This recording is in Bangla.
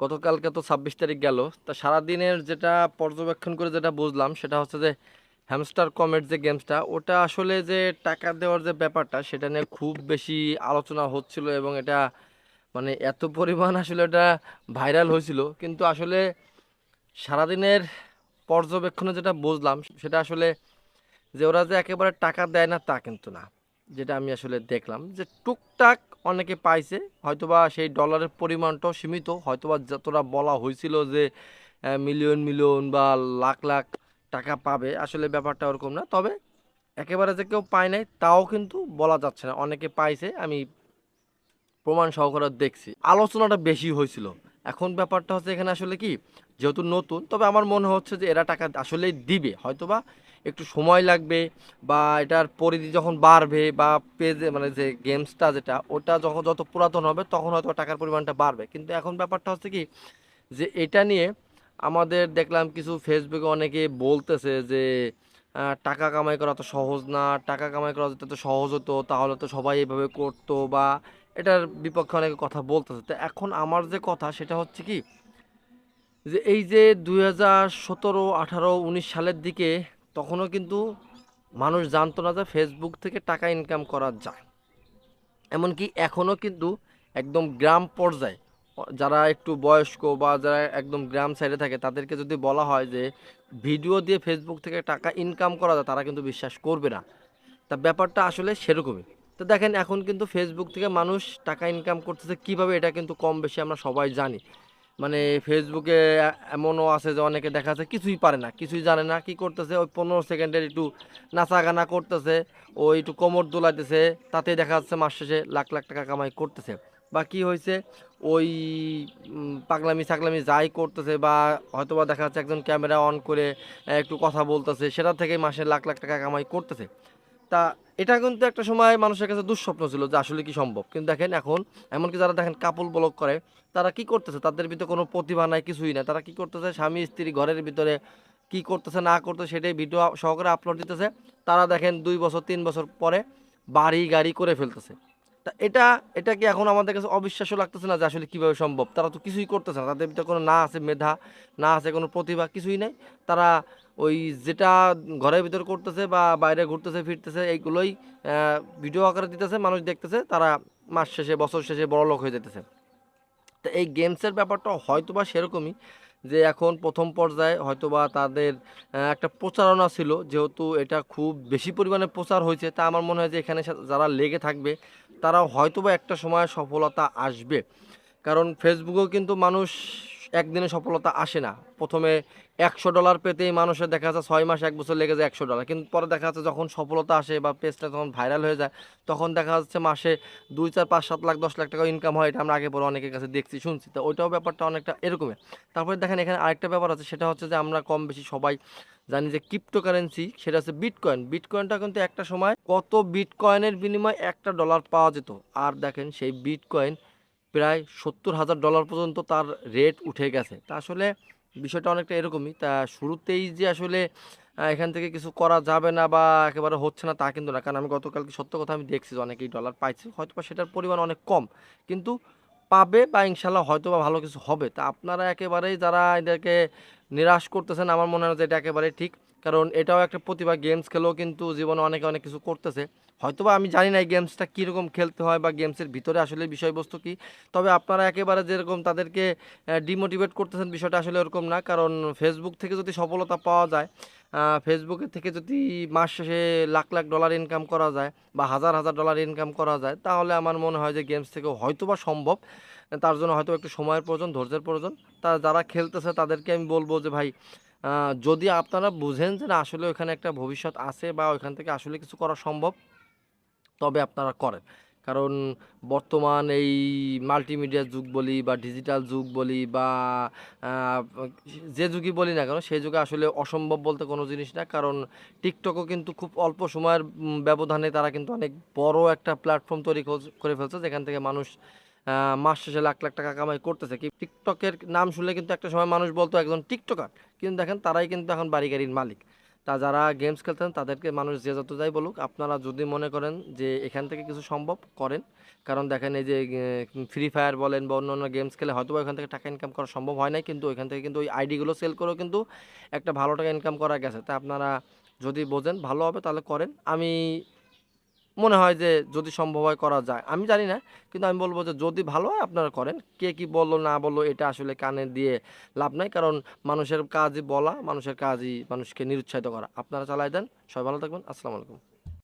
গতকালকে তো 26 তারিখ গেল। তা সারাদিনের যেটা পর্যবেক্ষণ করে যেটা বুঝলাম সেটা হচ্ছে যে হ্যামস্টার কমেট যে গেমসটা ওটা আসলে যে টাকা দেওয়ার যে ব্যাপারটা সেটা নিয়ে খুব বেশি আলোচনা হচ্ছিল এবং এটা মানে এত পরিমাণ আসলে এটা ভাইরাল হয়েছিল, কিন্তু আসলে সারাদিনের পর্যবেক্ষণে যেটা বুঝলাম সেটা আসলে যে ওরা যে একেবারে টাকা দেয় না তা কিন্তু না। যেটা আমি আসলে দেখলাম যে টুকটাক অনেকে পাইছে, হয়তোবা সেই ডলারের পরিমাণটাও সীমিত, হয়তোবা যতটা বলা হয়েছিল যে মিলিয়ন মিলিয়ন বা লাখ লাখ টাকা পাবে, আসলে ব্যাপারটা ওরকম না। তবে একেবারে যে কেউ পায় নাই তাও কিন্তু বলা যাচ্ছে না, অনেকে পাইছে, আমি প্রমাণ সহকারে দেখছি। আলোচনাটা বেশি হয়েছিল। এখন ব্যাপারটা হচ্ছে এখানে আসলে কি, যেহেতু নতুন, তবে আমার মনে হচ্ছে যে এরা টাকা আসলেই দিবে, হয়তোবা একটু সময় লাগবে বা এটার পরিধি যখন বাড়বে বা পেজে মানে যে গেমসটা যেটা ওটা যখন যত পুরাতন হবে তখন হয়তো টাকার পরিমাণটা বাড়বে। কিন্তু এখন ব্যাপারটা হচ্ছে কি, যে এটা নিয়ে আমাদের দেখলাম কিছু ফেসবুকে অনেকে বলতেছে যে টাকা কামাই করা তো সহজ না, টাকা কামাই করা যদি তো সহজ হতো তাহলে তো সবাই এভাবে করতো, বা এটার বিপক্ষে অনেকে কথা বলতেছে। তো এখন আমার যে কথা সেটা হচ্ছে কি, যে এই যে 2017, 18, 19 সালের দিকে তখনও কিন্তু মানুষ জানতো না যে ফেসবুক থেকে টাকা ইনকাম করা যায়। এমনকি এখনও কিন্তু একদম গ্রাম পর্যায়ে যারা একটু বয়স্ক বা যারা একদম গ্রাম সাইডে থাকে তাদেরকে যদি বলা হয় যে ভিডিও দিয়ে ফেসবুক থেকে টাকা ইনকাম করা যায়, তারা কিন্তু বিশ্বাস করবে না। তা ব্যাপারটা আসলে সেরকমই। তো দেখেন এখন কিন্তু ফেসবুক থেকে মানুষ টাকা ইনকাম করতেছে কিভাবে, এটা কিন্তু কম বেশি আমরা সবাই জানি। মানে ফেসবুকে এমনও আছে যে অনেকে দেখা যাচ্ছে কিছুই পারে না, কিছুই জানে না, কি করতেছে ওই 15 সেকেন্ডের একটু নাচা গানা করতেছে, ওই একটু কোমর দোলাইতেছে, তাতেই দেখা যাচ্ছে মাস শেষে লাখ লাখ টাকা কামাই করতেছে। বা কি হয়েছে, ওই পাগলামি ছাগলামি যাই করতেছে, বা হয়তোবা দেখা যাচ্ছে একজন ক্যামেরা অন করে একটু কথা বলতেছে, সেটা থেকে মাসে লাখ লাখ টাকা কামাই করতেছে। তা এটা কিন্তু একটা সময় মানুষের কাছে দুঃস্বপ্ন ছিল যে আসলে কি সম্ভব, কিন্তু দেখেন এখন এমনকি যারা দেখেন কাপল ব্লগ করে তারা কি করতেছে, তাদের ভিতরে কোনো প্রতিভা নাই, কিছুই নাই, তারা কি করতেছে স্বামী স্ত্রী ঘরের ভিতরে কি করতেছে না করতেছে সেটাই ভিডিও সহকারে আপলোড দিতেছে। তারা দেখেন 2 বছর 3 বছর পরে বাড়ি গাড়ি করে ফেলতেছে। তা এটা এটা কি এখন আমাদের কাছে অবিশ্বাস্য লাগতেছে না যে আসলে কিভাবে সম্ভব? তারা তো কিছুই করতেছে না, তাদের ভিতরে কোনো না আছে মেধা, না আছে কোনো প্রতিভা, কিছুই নাই। তারা ওই যেটা ঘরের ভিতর করতেছে বা বাইরে ঘুরতেছে ফিরতেছে এইগুলোই ভিডিও আকারে দিতেছে, মানুষ দেখতেছে, তারা মাস শেষে বছর শেষে বড়লোক হয়ে যেতেছে। তো এই গেমসের ব্যাপারটা হয়তোবা সেরকমই, যে এখন প্রথম পর্যায়ে হয়তোবা তাদের একটা প্রচারণা ছিল, যেহেতু এটা খুব বেশি পরিমাণে প্রচার হয়েছে, তা আমার মনে হয় যে এখানে যারা লেগে থাকবে তারা হয়তোবা একটা সময় সফলতা আসবে। কারণ ফেসবুকেও কিন্তু মানুষ একদিনে সফলতা আসে না। প্রথমে $100 পেতেই মানুষের দেখা যাচ্ছে 6 মাস 1 বছর লেগে যায় $100, কিন্তু পরে দেখা যাচ্ছে যখন সফলতা আসে বা পেজটা যখন ভাইরাল হয়ে যায় তখন দেখা যাচ্ছে মাসে 2, 4, 5, 7 লাখ 10 লাখ টাকা ইনকাম হয়। এটা আমরা আগে পরে অনেকের কাছে দেখছি শুনছি। তো ওইটাও ব্যাপারটা অনেকটা এরকমই। তারপরে দেখেন এখানে আরেকটা ব্যাপার আছে, সেটা হচ্ছে যে আমরা কম বেশি সবাই জানি যে ক্রিপ্টোকারেন্সি সেটা হচ্ছে বিটকয়েন। বিটকয়েনটা কিন্তু একটা সময় কত বিটকয়েনের বিনিময়ে $1 পাওয়া যেত। আর দেখেন সেই বিটকয়েন প্রায় $70,000 পর্যন্ত তার রেট উঠে গেছে। তা আসলে বিষয়টা অনেকটা এরকমই। তা শুরুতেই যে আসলে এখান থেকে কিছু করা যাবে না বা একেবারে হচ্ছে না তা কিন্তু না। কারণ আমি গতকালকে সত্য কথা আমি দেখছি যে অনেকেই ডলার পাইছে। হয়তোবা সেটার পরিমাণ অনেক কম। কিন্তু পাবে বা ইনশাআল্লাহ হয়তোবা ভালো কিছু হবে। তা আপনারা একেবারেই যারা এদেরকে নিরাশ করতেছেন, আমার মনে হয় যে এটা একেবারেই ঠিক। কারণ এটাও একটা প্রতিভা, গেমস খেলেও কিন্তু জীবনে অনেকে অনেক কিছু করতেছে। হয়তোবা আমি জানি না এই গেমসটা কীরকম খেলতে হয় বা গেমসের ভিতরে আসলে বিষয়বস্তু কী। তবে আপনারা একেবারে যেরকম তাদেরকে ডিমোটিভেট করতেছেন, বিষয়টা আসলে ওরকম না। কারণ ফেসবুক থেকে যদি সফলতা পাওয়া যায়, ফেসবুকের থেকে যদি মাস শেষে লাখ লাখ ডলার ইনকাম করা যায় বা হাজার হাজার ডলার ইনকাম করা যায়, তাহলে আমার মনে হয় যে গেমস থেকেও হয়তোবা সম্ভব। তার জন্য হয়তো একটু সময়ের প্রয়োজন, ধৈর্যের প্রয়োজন। তা যারা খেলতেছে তাদেরকে আমি বলবো যে ভাই, যদি আপনারা বুঝেন যে না আসলে ওখানে একটা ভবিষ্যৎ আছে বা ওইখান থেকে আসলে কিছু করা সম্ভব, তবে আপনারা করেন। কারণ বর্তমান এই মাল্টিমিডিয়ার যুগ বলি বা ডিজিটাল যুগ বলি বা আ যে যুগই বলি না কেন, সেই যুগে আসলে অসম্ভব বলতে কোনো জিনিস না। কারণ টিকটকও কিন্তু খুব অল্প সময়ের ব্যবধানে তারা কিন্তু অনেক বড় একটা প্ল্যাটফর্ম তৈরি করে ফেলছে, যেখান থেকে মানুষ আ মাস শেষে লাখ লাখ টাকা কামাই করতেছে। টিকটকের নাম শুনলে কিন্তু একটা সময় মানুষ বলতো একজন টিকটকার। কিন্তু দেখেন তারাই কিন্তু এখন বাড়ি গাড়ির মালিক। তা যারা গেমস খেলতেন তাদেরকে মানুষ যে যত যাই বলুক, আপনারা যদি মনে করেন যে এখান থেকে কিছু সম্ভব করেন, কারণ দেখেন এই যে ফ্রি ফায়ার বলেন বা অন্য অন্য গেমস খেলে হয়তো ওইখান থেকে টাকা ইনকাম করা সম্ভব হয় নাই, কিন্তু ওইখান থেকে কিন্তু ওই আইডিগুলো সেল করেও কিন্তু একটা ভালো টাকা ইনকাম করা গেছে। তা আপনারা যদি বোঝেন ভালো হবে তাহলে করেন। আমি মনে হয় যে যদি সম্ভব হয় করা যায়, আমি জানি না, কিন্তু আমি বলবো যে যদি ভালো হয় আপনারা করেন। কে কি বললো না বললো এটা আসলে কানে দিয়ে লাভ নাই, কারণ মানুষের কাজই বলা, মানুষের কাজই মানুষকে নিরুৎসাহিত করা। আপনারা চালাই দেন। সবাই ভালো থাকবেন। আসসালামু আলাইকুম।